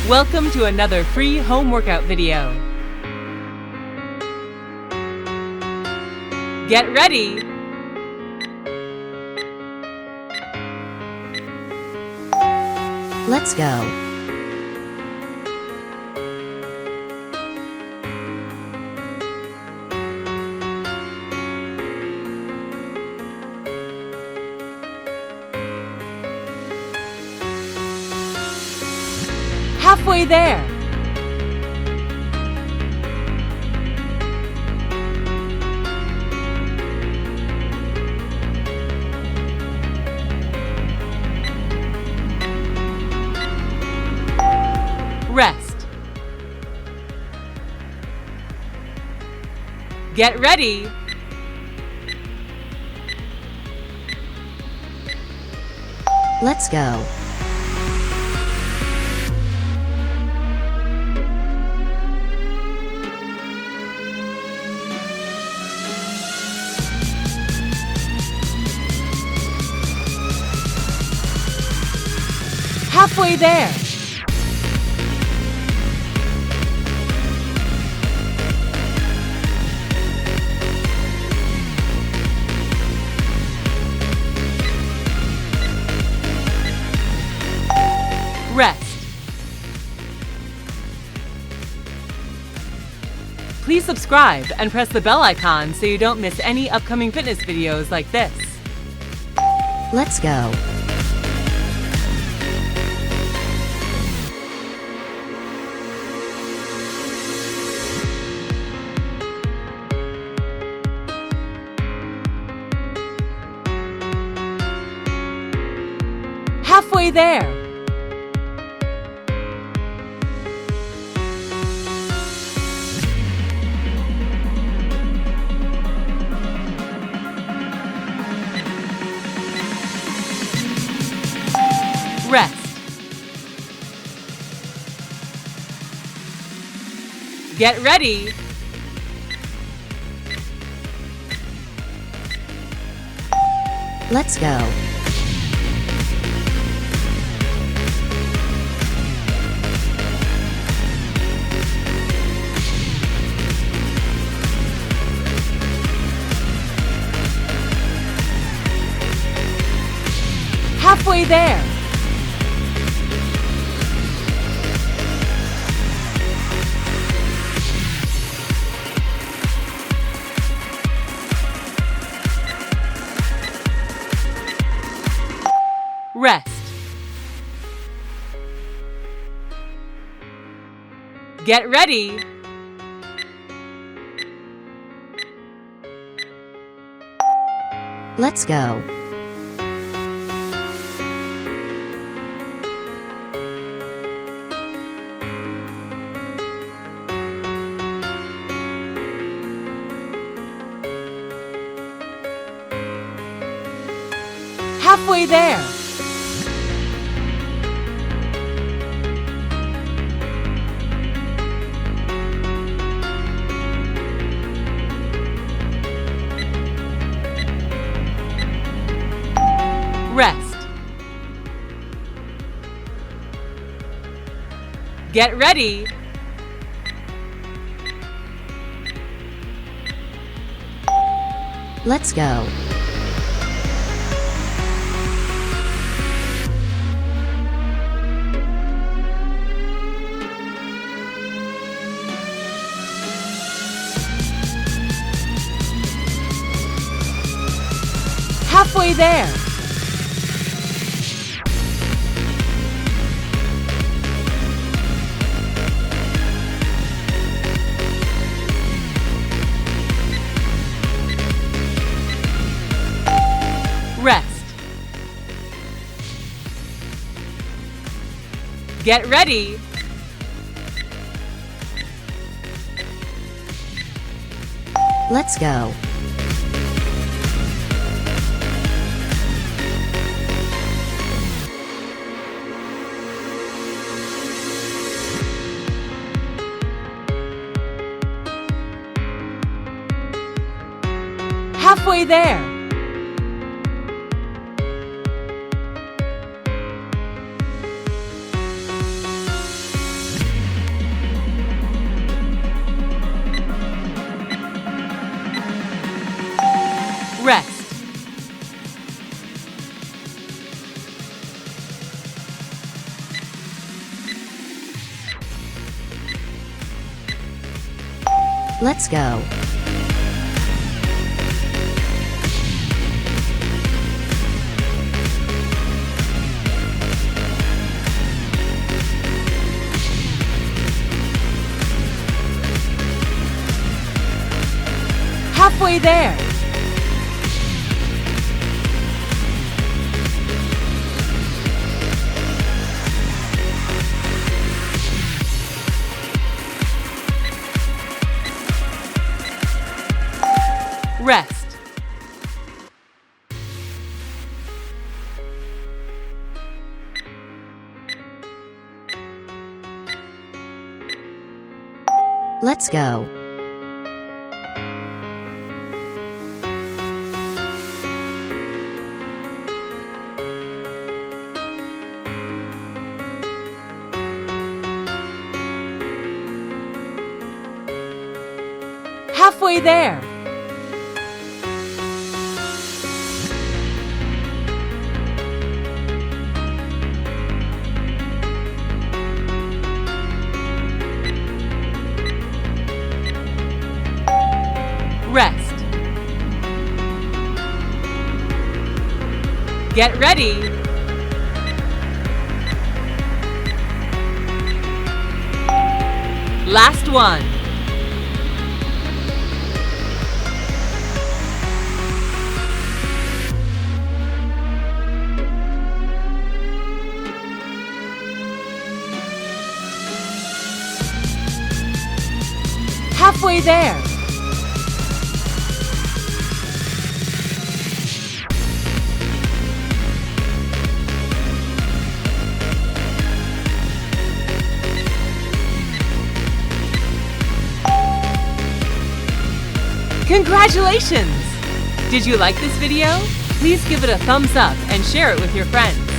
Welcome to another free home workout video. Get ready. Let's go. Halfway there. Rest. Get ready. Let's go. Halfway there. Rest. Please subscribe and press the bell icon so you don't miss any upcoming fitness videos like this. Let's go. Halfway there. Rest. Get ready. Let's go. Halfway there. Rest. Get ready. Let's go. Halfway there. Rest. Get ready. Let's go. Halfway there. Rest. Get ready. Let's go. Halfway there. Let's go. Halfway there. Rest. Let's go. Halfway there. Rest. Get ready. Last one. Halfway there. Congratulations! Did you like this video? Please give it a thumbs up and share it with your friends.